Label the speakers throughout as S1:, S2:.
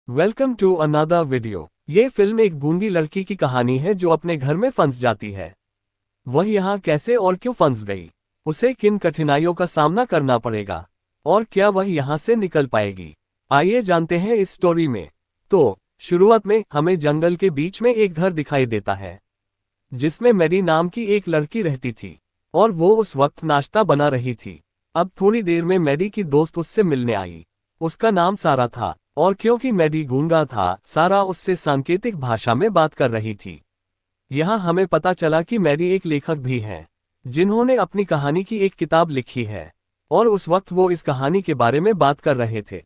S1: Welcome to another video. ये film एक गूंगी लड़की की कहानी है जो अपने घर में फंस जाती है। वह यहाँ कैसे और क्यों फंस गई, उसे किन कठिनाइयों का सामना करना पड़ेगा और क्या वह यहाँ से निकल पाएगी, आइए जानते हैं इस स्टोरी में। तो शुरुआत में हमें जंगल के बीच में एक घर दिखाई देता है जिसमें मैरी नाम की एक लड़की रहती थी और वो उस वक्त नाश्ता बना रही थी। अब थोड़ी देर में मैरी की दोस्त उससे मिलने आई। उसका नाम सारा था और क्योंकि मैरी गूंगा था, सारा उससे सांकेतिक भाषा में बात कर रही थी। यहाँ हमें पता चला कि मैरी एक लेखक भी हैं जिन्होंने अपनी कहानी की एक किताब लिखी है और उस वक्त वो इस कहानी के बारे में बात कर रहे थे।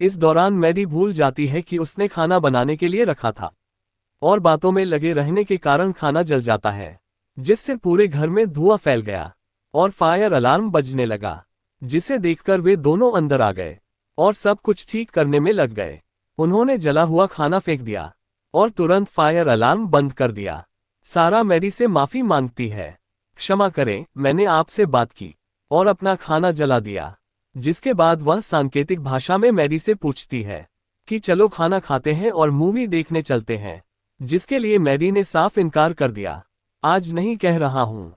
S1: इस दौरान मैरी भूल जाती है कि उसने खाना बनाने के लिए रखा था और बातों में लगे रहने के कारण खाना जल जाता है, जिससे पूरे घर में धुआं फैल गया और फायर अलार्म बजने लगा, जिसे देखकर वे दोनों अंदर आ गए और सब कुछ ठीक करने में लग गए। उन्होंने जला हुआ खाना फेंक दिया और तुरंत फायर अलार्म बंद कर दिया। सारा मैरी से माफी मांगती है, क्षमा करें, मैंने आपसे बात की और अपना खाना जला दिया। जिसके बाद वह सांकेतिक भाषा में मैरी से पूछती है कि चलो खाना खाते हैं और मूवी देखने चलते हैं, जिसके लिए मैरी ने साफ इनकार कर दिया। आज नहीं कह रहा हूं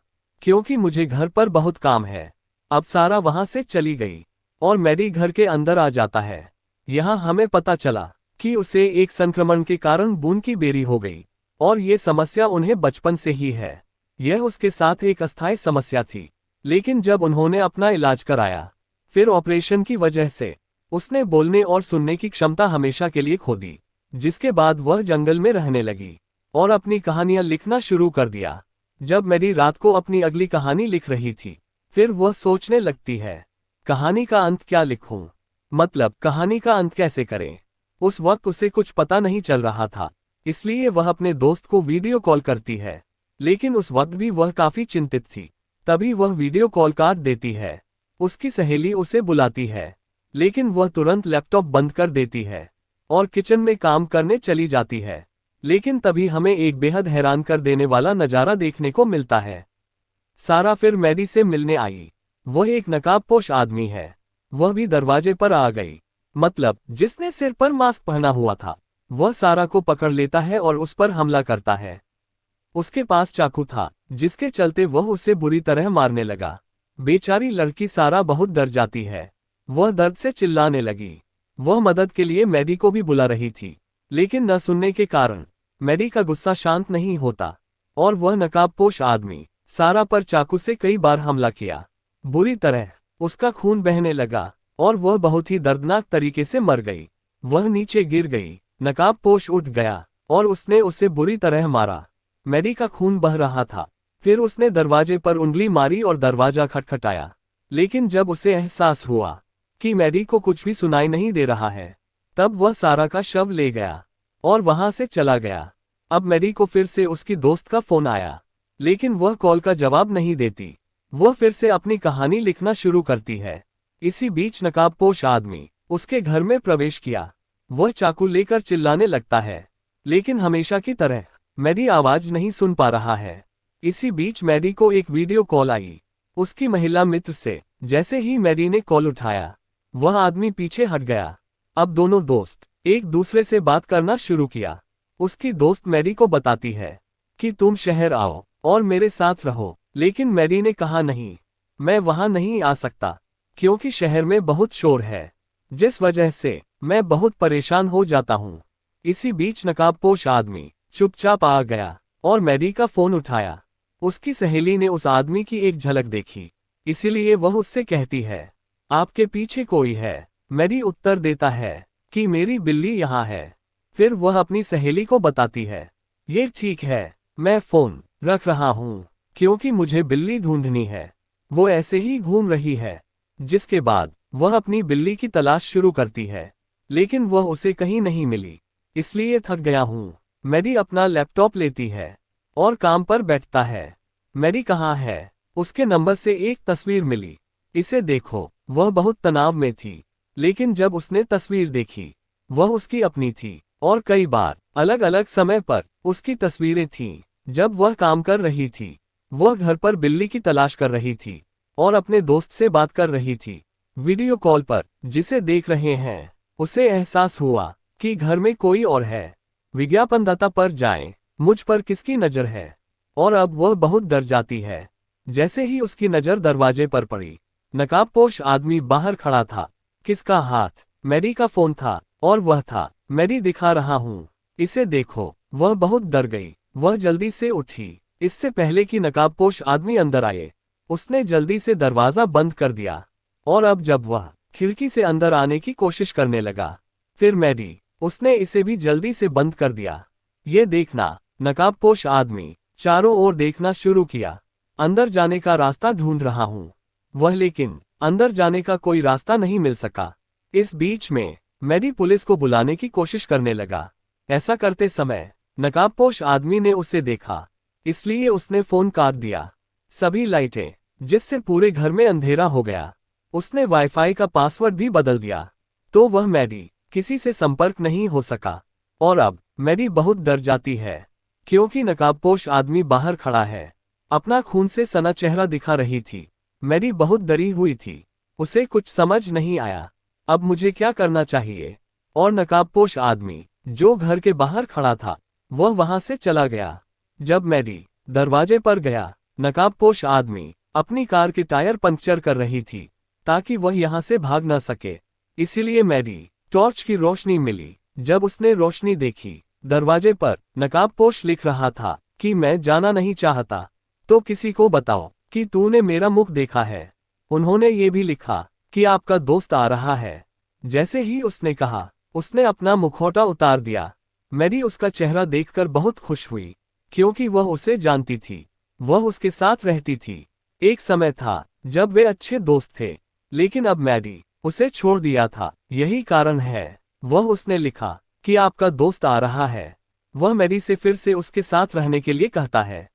S1: क्योंकि मुझे घर पर बहुत काम है। अब सारा वहां से चली गई और मैरी घर के अंदर आ जाता है। यहाँ हमें पता चला कि उसे एक संक्रमण के कारण बून की बेरी हो गई और ये समस्या उन्हें बचपन से ही है। यह उसके साथ एक अस्थायी समस्या थी, लेकिन जब उन्होंने अपना इलाज कराया, फिर ऑपरेशन की वजह से उसने बोलने और सुनने की क्षमता हमेशा के लिए खो दी। जिसके बाद वह जंगल में रहने लगी और अपनी कहानियां लिखना शुरू कर दिया। जब मैरी रात को अपनी अगली कहानी लिख रही थी, फिर वह सोचने लगती है, कहानी का अंत क्या लिखूं, मतलब कहानी का अंत कैसे करें। उस वक्त उसे कुछ पता नहीं चल रहा था, इसलिए वह अपने दोस्त को वीडियो कॉल करती है, लेकिन उस वक्त भी वह काफी चिंतित थी। तभी वह वीडियो कॉल काट देती है। उसकी सहेली उसे बुलाती है, लेकिन वह तुरंत लैपटॉप बंद कर देती है और किचन में काम करने चली जाती है। लेकिन तभी हमें एक बेहद हैरान कर देने वाला नजारा देखने को मिलता है। सारा फिर मैरी से मिलने आई। वह एक नकाबपोश आदमी है। वह भी दरवाजे पर आ गई, मतलब जिसने सिर पर मास्क पहना हुआ था। वह सारा को पकड़ लेता है और उस पर हमला करता है। उसके पास चाकू था, जिसके चलते वह उसे बुरी तरह मारने लगा। बेचारी लड़की सारा बहुत डर जाती है। वह दर्द से चिल्लाने लगी। वह मदद के लिए मैरी को भी बुला रही थी, लेकिन न सुनने के कारण मैरी का गुस्सा शांत नहीं होता और वह नकाबपोश आदमी सारा पर चाकू से कई बार हमला किया। बुरी तरह उसका खून बहने लगा और वह बहुत ही दर्दनाक तरीके से मर गई। वह नीचे गिर गई। नकाबपोश उठ गया और उसने उसे बुरी तरह मारा। मैरी का खून बह रहा था। फिर उसने दरवाजे पर उंगली मारी और दरवाजा खटखटाया, लेकिन जब उसे एहसास हुआ कि मैरी को कुछ भी सुनाई नहीं दे रहा है, तब वह सारा का शव ले गया और वहां से चला गया। अब मैरी को फिर से उसकी दोस्त का फोन आया, लेकिन वह कॉल का जवाब नहीं देती। वह फिर से अपनी कहानी लिखना शुरू करती है। इसी बीच नकाबपोश आदमी उसके घर में प्रवेश किया। वह चाकू लेकर चिल्लाने लगता है, लेकिन हमेशा की तरह मैरी आवाज नहीं सुन पा रहा है। इसी बीच मैरी को एक वीडियो कॉल आई उसकी महिला मित्र से। जैसे ही मैरी ने कॉल उठाया, वह आदमी पीछे हट गया। अब दोनों दोस्त एक दूसरे से बात करना शुरू किया। उसकी दोस्त मैरी को बताती है कि तुम शहर आओ और मेरे साथ रहो, लेकिन मैरी ने कहा नहीं, मैं वहां नहीं आ सकता क्योंकि शहर में बहुत शोर है, जिस वजह से मैं बहुत परेशान हो जाता हूं। इसी बीच नकाबपोश आदमी चुपचाप आ गया और मैरी का फोन उठाया। उसकी सहेली ने उस आदमी की एक झलक देखी, इसीलिए वह उससे कहती है, आपके पीछे कोई है। मैरी उत्तर देता है कि मेरी बिल्ली यहाँ है। फिर वह अपनी सहेली को बताती है, ये ठीक है, मैं फोन रख रहा हूँ क्योंकि मुझे बिल्ली ढूंढनी है। वो ऐसे ही घूम रही है। जिसके बाद वह अपनी बिल्ली की तलाश शुरू करती है, लेकिन वह उसे कहीं नहीं मिली, इसलिए थक गया हूँ। मैरी अपना लैपटॉप लेती है और काम पर बैठता है। मैरी कहाँ है? उसके नंबर से एक तस्वीर मिली, इसे देखो। वह बहुत तनाव में थी, लेकिन जब उसने तस्वीर देखी, वह उसकी अपनी थी और कई बार अलग अलग समय पर उसकी तस्वीरें थीं। जब वह काम कर रही थी, वह घर पर बिल्ली की तलाश कर रही थी और अपने दोस्त से बात कर रही थी वीडियो कॉल पर, जिसे देख रहे हैं। उसे एहसास हुआ कि घर में कोई और है। विज्ञापनदाता पर जाएं, मुझ पर किसकी नज़र है। और अब वह बहुत डर जाती है। जैसे ही उसकी नज़र दरवाजे पर पड़ी, नकाबपोश आदमी बाहर खड़ा था। किसका हाथ? मैरी का फोन था, और वह था, मैरी दिखा रहा हूँ, इसे देखो। वह बहुत डर गई। वह जल्दी से उठी। इससे पहले कि नकाबपोश आदमी अंदर आए, उसने जल्दी से दरवाज़ा बंद कर दिया। और अब जब वह खिड़की से अंदर आने की कोशिश करने लगा, फिर मैरी, उसने इसे भी जल्दी से बंद कर दिया। ये देखना, नकाबपोश आदमी चारों ओर देखना शुरू किया। अंदर जाने का रास्ता ढूंढ रहा हूं वह, लेकिन अंदर जाने का कोई रास्ता नहीं मिल सका। इस बीच में मैरी पुलिस को बुलाने की कोशिश करने लगा। ऐसा करते समय नकाबपोश आदमी ने उसे देखा, इसलिए उसने फोन काट दिया। सभी लाइटें, जिससे पूरे घर में अंधेरा हो गया। उसने वाईफाई का पासवर्ड भी बदल दिया। तो वह मैरी किसी से संपर्क नहीं हो सका। और अब मैरी बहुत डर जाती है, क्योंकि नकाबपोश आदमी बाहर खड़ा है, अपना खून से सना चेहरा दिखा रही थी। मैरी बहुत डरी हुई थी। उसे कुछ समझ नहीं आया, अब मुझे क्या करना चाहिए। और नकाबपोश आदमी, जो घर के बाहर खड़ा था, वह वहां से चला गया। जब मैरी दरवाजे पर गया, नकाबपोश आदमी अपनी कार के टायर पंक्चर कर रही थी, ताकि वह यहां से भाग न सके। इसीलिए मैरी टॉर्च की रोशनी मिली। जब उसने रोशनी देखी, दरवाजे पर नकाबपोश लिख रहा था कि मैं जाना नहीं चाहता, तो किसी को बताओ कि तूने मेरा मुख देखा है। उन्होंने ये भी लिखा कि आपका दोस्त आ रहा है। जैसे ही उसने कहा, उसने अपना मुखौटा उतार दिया। मैरी उसका चेहरा देखकर बहुत खुश हुई, क्योंकि वह उसे जानती थी। वह उसके साथ रहती थी। एक समय था जब वे अच्छे दोस्त थे, लेकिन अब मैरी उसे छोड़ दिया था। यही कारण है वह उसने लिखा कि आपका दोस्त आ रहा है। वह मैरी से फिर से उसके साथ रहने के लिए कहता है।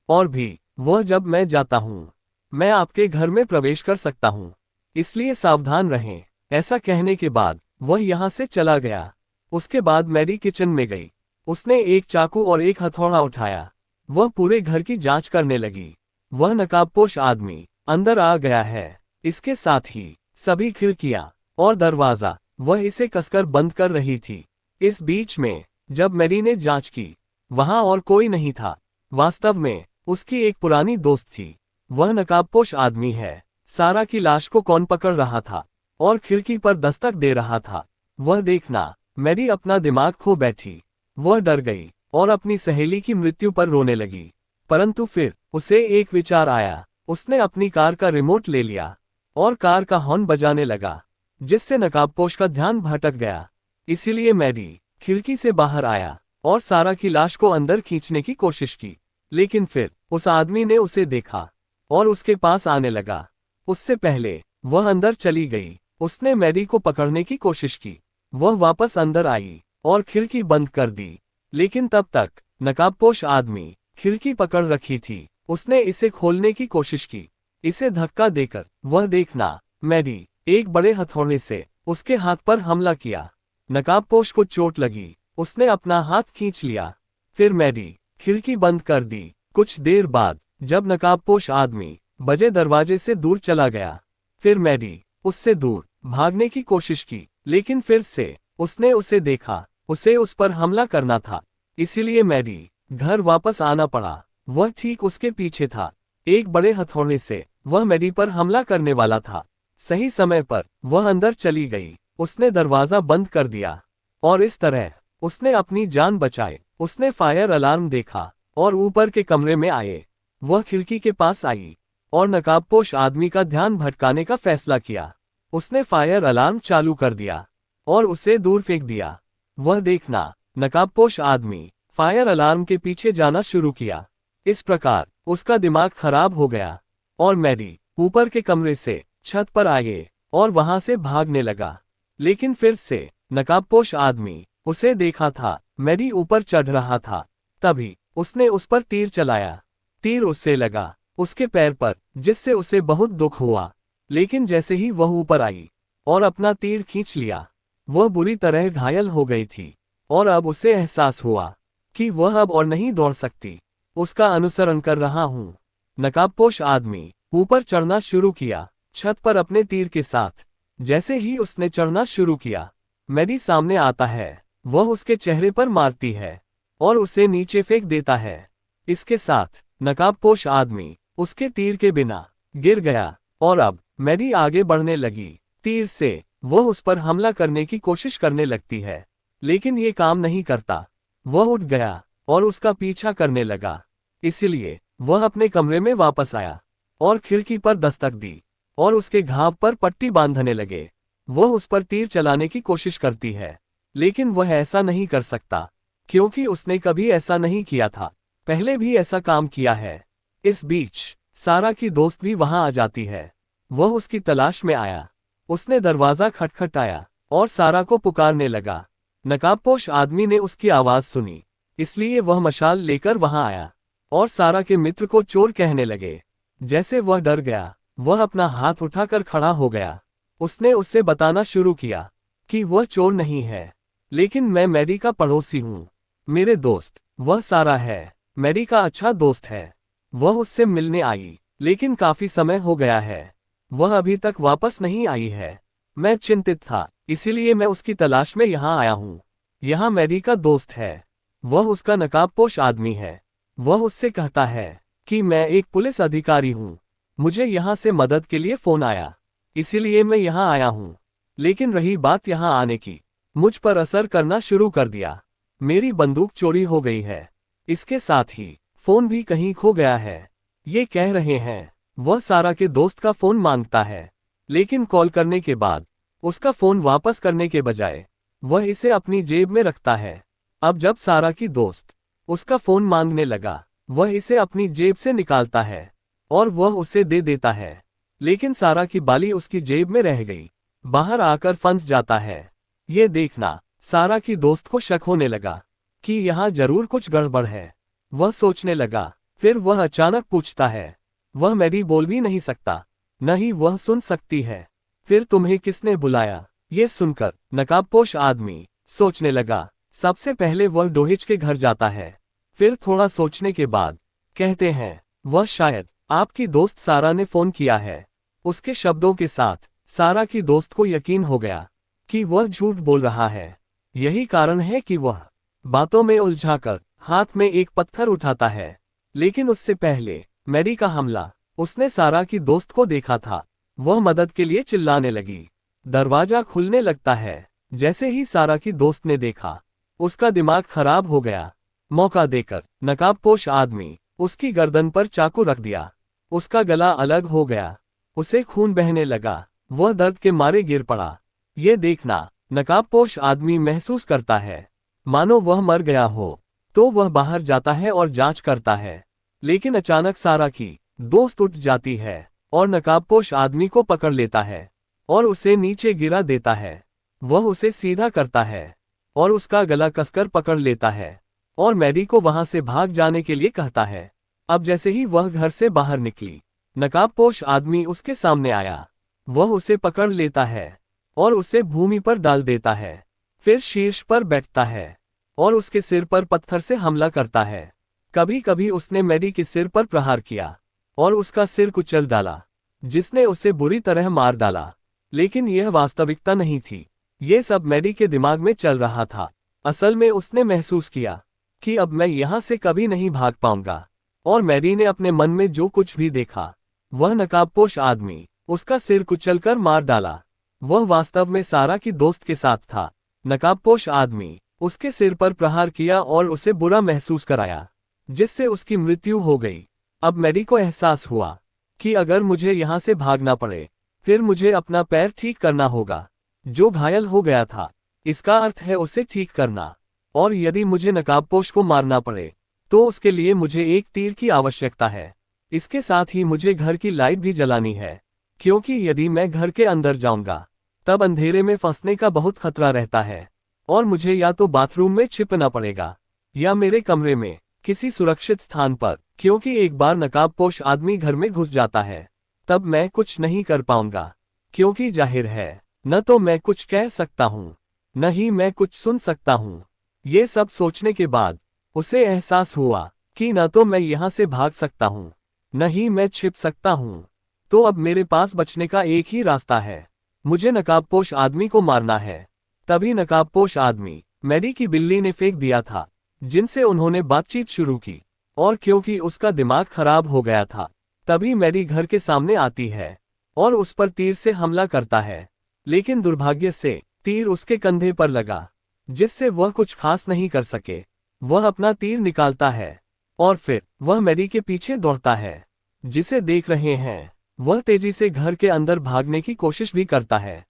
S1: और भी, वह जब मैं जाता हूँ, मैं आपके घर में प्रवेश कर सकता हूँ, इसलिए सावधान रहें। ऐसा कहने के बाद वह यहाँ से चला गया। उसके बाद मैरी किचन में गई। उसने एक चाकू और एक हथौड़ा उठाया। वह पूरे घर की जांच करने लगी। वह नकाबपोश आदमी अंदर आ गया है। इसके साथ ही सभी खिड़कियां और दरवाजा वह इसे कसकर बंद कर रही थी। इस बीच में जब मैरी ने जांच की, वहां और कोई नहीं था। वास्तव में उसकी एक पुरानी दोस्त थी। वह नकाबपोश आदमी है। सारा की लाश को कौन पकड़ रहा था और खिड़की पर दस्तक दे रहा था, वह देखना। मैरी अपना दिमाग खो बैठी। वह डर गई और अपनी सहेली की मृत्यु पर रोने लगी। परंतु फिर उसे एक विचार आया। उसने अपनी कार का रिमोट ले लिया और कार का हॉर्न बजाने लगा, जिससे नकाबपोश का ध्यान भटक गया। इसीलिए मैरी खिड़की से बाहर आया और सारा की लाश को अंदर खींचने की कोशिश की। लेकिन फिर उस आदमी ने उसे देखा और उसके पास आने लगा। उससे पहले वह अंदर चली गई। उसने मैरी को पकड़ने की कोशिश की। वह वापस अंदर आई और खिड़की बंद कर दी। लेकिन तब तक नकाबपोश आदमी खिड़की पकड़ रखी थी। उसने इसे खोलने की कोशिश की। इसे धक्का देकर वह देखना, मैरी एक बड़े हथौड़े से उसके हाथ पर हमला किया। नकाबपोश को चोट लगी। उसने अपना हाथ खींच लिया। फिर मैरी खिड़की बंद कर दी। कुछ देर बाद जब नकाबपोश आदमी बजे दरवाजे से दूर चला गया, फिर मैरी उससे दूर भागने की कोशिश की। लेकिन फिर से उसने उसे देखा। उसे उस पर हमला करना था, इसीलिए मैरी घर वापस आना पड़ा। वह ठीक उसके पीछे था। एक बड़े हथौड़े से वह मैरी पर हमला करने वाला था। सही समय पर वह अंदर चली गई। उसने दरवाजा बंद कर दिया और इस तरह उसने अपनी जान बचाई। उसने फायर अलार्म देखा और ऊपर के कमरे में आए। वह खिड़की के पास आई और नकाबपोश आदमी का ध्यान भटकाने का फैसला किया। उसने फायर अलार्म चालू कर दिया और उसे दूर फेंक दिया। वह देखना, नकाबपोश आदमी फायर अलार्म के पीछे जाना शुरू किया। इस प्रकार उसका दिमाग खराब हो गया और मैरी ऊपर के कमरे से छत पर आए और वहां से भागने लगा। लेकिन फिर से नकाबपोश आदमी उसे देखा था। मैरी ऊपर चढ़ रहा था। तभी उसने उस पर तीर चलाया। तीर उससे लगा उसके पैर पर, जिससे उसे बहुत दुख हुआ। लेकिन जैसे ही वह ऊपर आई और अपना तीर खींच लिया, वह बुरी तरह घायल हो गई थी और अब उसे एहसास हुआ कि वह अब और नहीं दौड़ सकती। उसका अनुसरण कर रहा हूं। नकाबपोश आदमी ऊपर चढ़ना शुरू किया, छत पर अपने तीर के साथ। जैसे ही उसने चढ़ना शुरू किया, मैडी सामने आता है। वह उसके चेहरे पर मारती है और उसे नीचे फेंक देता है। इसके साथ नकाबपोश आदमी उसके तीर के बिना गिर गया और अब मैडी आगे बढ़ने लगी। तीर से वह उस पर हमला करने की कोशिश करने लगती है, लेकिन ये काम नहीं करता। वह उठ गया और उसका पीछा करने लगा। इसलिए वह अपने कमरे में वापस आया और खिड़की पर दस्तक दी और उसके घाव पर पट्टी बांधने लगे। वह उस पर तीर चलाने की कोशिश करती है, लेकिन वह ऐसा नहीं कर सकता क्योंकि उसने कभी ऐसा नहीं किया था, पहले भी ऐसा काम किया है। इस बीच सारा की दोस्त भी वहां आ जाती है। वह उसकी तलाश में आया। उसने दरवाजा खटखटाया और सारा को पुकारने लगा। नकाबपोश आदमी ने उसकी आवाज सुनी, इसलिए वह मशाल लेकर वहां आया और सारा के मित्र को चोर कहने लगे। जैसे वह डर गया, वह अपना हाथ उठाकर खड़ा हो गया। उसने उससे बताना शुरू किया कि वह चोर नहीं है, लेकिन मैं मैडी का पड़ोसी हूँ। मेरे दोस्त वह सारा है, मैडी का अच्छा दोस्त है। वह उससे मिलने आई, लेकिन काफी समय हो गया है। वह अभी तक वापस नहीं आई है। मैं चिंतित था, इसीलिए मैं उसकी तलाश में यहाँ आया हूँ। यहाँ मैडी का दोस्त है, वह उसका नकाबपोश आदमी है। वह उससे कहता है कि मैं एक पुलिस अधिकारी हूँ, मुझे यहाँ से मदद के लिए फोन आया, इसीलिए मैं यहाँ आया हूँ। लेकिन रही बात यहाँ आने की, मुझ पर असर करना शुरू कर दिया। मेरी बंदूक चोरी हो गई है, इसके साथ ही फोन भी कहीं खो गया है। ये कह रहे हैं। वह सारा के दोस्त का फोन मांगता है, लेकिन कॉल करने के बाद उसका फोन वापस करने के बजाय वह इसे अपनी जेब में रखता है। अब जब सारा की दोस्त उसका फोन मांगने लगा, वह इसे अपनी जेब से निकालता है और वह उसे दे देता है, लेकिन सारा की बाली उसकी जेब में रह गई। बाहर आकर फंस जाता है। ये देखना सारा की दोस्त को शक होने लगा कि यहाँ जरूर कुछ गड़बड़ है। वह सोचने लगा, फिर वह अचानक पूछता है। वह मैडी बोल भी नहीं सकता, न ही वह सुन सकती है। फिर तुम्हें किसने बुलाया? ये सुनकर नकाबपोश आदमी सोचने लगा। सबसे पहले वह डोहिच के घर जाता है, फिर थोड़ा सोचने के बाद कहते हैं, वह शायद आपकी दोस्त सारा ने फोन किया है। उसके शब्दों के साथ सारा की दोस्त को यकीन हो गया कि वह झूठ बोल रहा है। यही कारण है कि वह बातों में उलझाकर हाथ में एक पत्थर उठाता है। लेकिन उससे पहले मैडी का हमला उसने सारा की दोस्त को देखा था। वह मदद के लिए चिल्लाने लगी। दरवाजा खुलने लगता है। जैसे ही सारा की दोस्त ने देखा, उसका दिमाग खराब हो गया। मौका देकर नकाबपोश आदमी उसकी गर्दन पर चाकू रख दिया। उसका गला अलग हो गया, उसे खून बहने लगा। वह दर्द के मारे गिर पड़ा। ये देखना नकाबपोश आदमी महसूस करता है मानो वह मर गया हो। तो वह बाहर जाता है और जांच करता है, लेकिन अचानक सारा की दोस्त उठ जाती है और नकाबपोश आदमी को पकड़ लेता है और उसे नीचे गिरा देता है। वह उसे सीधा करता है और उसका गला कसकर पकड़ लेता है और मैडी को वहां से भाग जाने के लिए कहता है। अब जैसे ही वह घर से बाहर निकली, नकाबपोश आदमी उसके सामने आया। वह उसे पकड़ लेता है और उसे भूमि पर डाल देता है, फिर शीर्ष पर बैठता है और उसके सिर पर पत्थर से हमला करता है। कभी कभी उसने मैडी के सिर पर प्रहार किया और उसका सिर कुचल डाला, जिसने उसे बुरी तरह मार डाला। लेकिन यह वास्तविकता नहीं थी, ये सब मैडी के दिमाग में चल रहा था। असल में उसने महसूस किया कि अब मैं यहाँ से कभी नहीं भाग पाऊंगा। और मैडी ने अपने मन में जो कुछ भी देखा, वह नकाबपोश आदमी उसका सिर कुचलकर मार डाला। वह वास्तव में सारा की दोस्त के साथ था। नकाबपोश आदमी उसके सिर पर प्रहार किया और उसे बुरा महसूस कराया, जिससे उसकी मृत्यु हो गई। अब मैडी को एहसास हुआ कि अगर मुझे यहाँ से भागना पड़े, फिर मुझे अपना पैर ठीक करना होगा, जो घायल हो गया था। इसका अर्थ है उसे ठीक करना। और यदि मुझे नकाबपोश को मारना पड़े, तो उसके लिए मुझे एक तीर की आवश्यकता है। इसके साथ ही मुझे घर की लाइट भी जलानी है, क्योंकि यदि मैं घर के अंदर जाऊंगा, तब अंधेरे में फंसने का बहुत खतरा रहता है और मुझे या तो बाथरूम में छिपना पड़ेगा या मेरे कमरे में किसी सुरक्षित स्थान पर, क्योंकि एक बार नकाबपोश आदमी घर में घुस जाता है, तब मैं कुछ नहीं कर पाऊंगा। क्योंकि जाहिर है, न तो मैं कुछ कह सकता हूँ, न ही मैं कुछ सुन सकता हूँ। ये सब सोचने के बाद उसे एहसास हुआ कि न तो मैं यहाँ से भाग सकता हूँ, न ही मैं छिप सकता हूँ। तो अब मेरे पास बचने का एक ही रास्ता है, मुझे नकाबपोश आदमी को मारना है। तभी नकाबपोश आदमी मैडी की बिल्ली ने फेंक दिया था, जिनसे उन्होंने बातचीत शुरू की। और क्योंकि उसका दिमाग खराब हो गया था, तभी मैडी घर के सामने आती है और उस पर तीर से हमला करता है। लेकिन दुर्भाग्य से तीर उसके कंधे पर लगा, जिससे वह कुछ खास नहीं कर सके। वह अपना तीर निकालता है और फिर वह मैडी के पीछे दौड़ता है, जिसे देख रहे हैं। वह तेजी से घर के अंदर भागने की कोशिश भी करता है।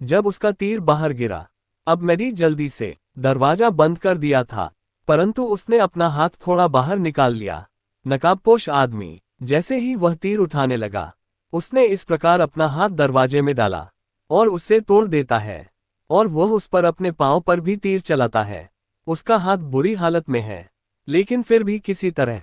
S1: जब उसका तीर बाहर गिरा, अब मैडी जल्दी से दरवाजा बंद कर दिया था, परंतु उसने अपना हाथ थोड़ा बाहर निकाल लिया। नकाबपोश आदमी जैसे ही वह तीर उठाने लगा, उसने इस प्रकार अपना हाथ दरवाजे में डाला और उसे तोड़ देता है, और वह उस पर अपने पांव पर भी तीर चलाता है। उसका हाथ बुरी हालत में है, लेकिन फिर भी किसी तरह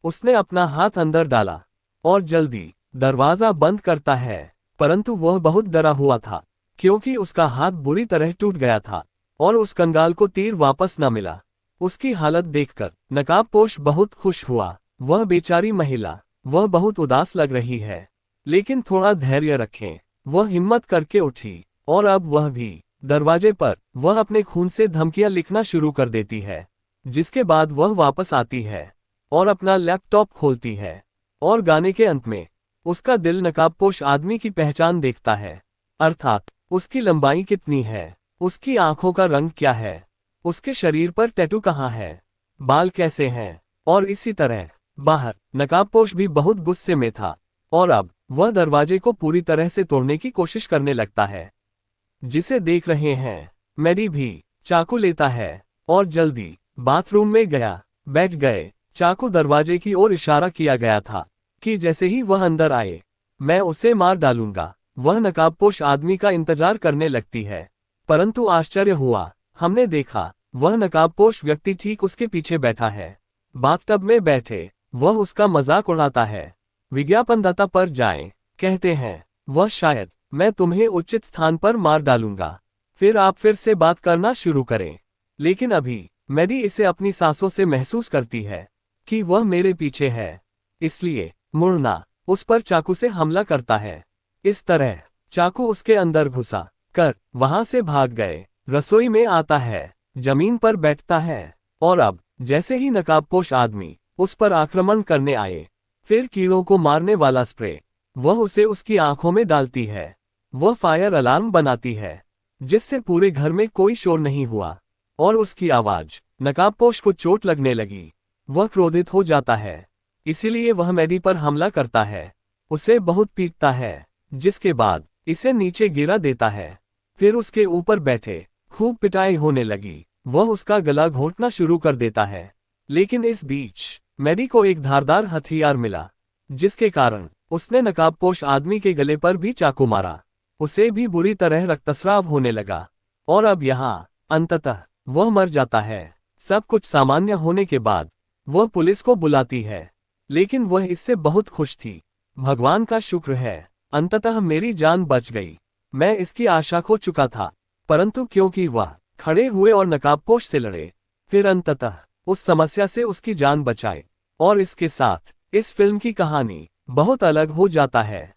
S1: उसने अपना हाथ अंदर डाला और जल्दी दरवाजा बंद करता है। परंतु वह बहुत डरा हुआ था, क्योंकि उसका हाथ बुरी तरह टूट गया था और उस कंगाल को तीर वापस न मिला। उसकी हालत देखकर नकाबपोश बहुत खुश हुआ। वह बेचारी महिला, वह बहुत उदास लग रही है, लेकिन थोड़ा धैर्य रखें। वह हिम्मत करके उठी और अब वह भी दरवाजे पर वह अपने खून से धमकियां लिखना शुरू कर देती है। जिसके बाद वह वापस आती है और अपना लैपटॉप खोलती है, और गाने के अंत में उसका दिल नकाबपोश आदमी की पहचान देखता है, अर्थात उसकी लंबाई कितनी है, उसकी आंखों का रंग क्या है, उसके शरीर पर टैटू कहाँ है, बाल कैसे हैं, और इसी तरह। बाहर नकाबपोश भी बहुत गुस्से में था और अब वह दरवाजे को पूरी तरह से तोड़ने की कोशिश करने लगता है। जिसे देख रहे हैं, मैडी भी चाकू लेता है और जल्दी बाथरूम में गया, बैठ गए। चाकू दरवाजे की ओर इशारा किया गया था कि जैसे ही वह अंदर आए, मैं उसे मार डालूंगा। वह नकाबपोश आदमी का इंतजार करने लगती है, परंतु आश्चर्य हुआ। हमने देखा वह नकाबपोश व्यक्ति ठीक उसके पीछे बैठा है, बाथटब में बैठे। वह उसका मजाक उड़ाता है। विज्ञापनदाता पर जाएं, कहते हैं, वह शायद मैं तुम्हें उचित स्थान पर मार डालूंगा, फिर आप फिर से बात करना शुरू करें। लेकिन अभी मैडी इसे अपनी सांसों से महसूस करती है कि वह मेरे पीछे है, इसलिए मुड़ना उस पर चाकू से हमला करता है। इस तरह चाकू उसके अंदर घुसा कर वहां से भाग गए। रसोई में आता है, जमीन पर बैठता है, और अब जैसे ही नकाबपोश आदमी उस पर आक्रमण करने आए, फिर कीड़ों को मारने वाला स्प्रे वह उसे उसकी आंखों में डालती है। वह फायर अलार्म बनाती है, जिससे पूरे घर में कोई शोर नहीं हुआ, और उसकी आवाज नकाबपोश को चोट लगने लगी। वह क्रोधित हो जाता है, इसीलिए वह मैडी पर हमला करता है, उसे बहुत पीटता है, जिसके बाद इसे नीचे गिरा देता है। फिर उसके ऊपर बैठे खूब पिटाई होने लगी। वह उसका गला घोंटना शुरू कर देता है, लेकिन इस बीच मैडी को एक धारदार हथियार मिला, जिसके कारण उसने नकाबपोश आदमी के गले पर भी चाकू मारा। उसे भी बुरी तरह रक्तस्राव होने लगा, और अब यहाँ अंततः वह मर जाता है। सब कुछ सामान्य होने के बाद वह पुलिस को बुलाती है, लेकिन वह इससे बहुत खुश थी। भगवान का शुक्र है, अंततः मेरी जान बच गई। मैं इसकी आशा खो चुका था, परंतु क्योंकि वह खड़े हुए और नकाबपोश से लड़े, फिर अंततः उस समस्या से उसकी जान बचाए। और इसके साथ इस फिल्म की कहानी बहुत अलग हो जाता है।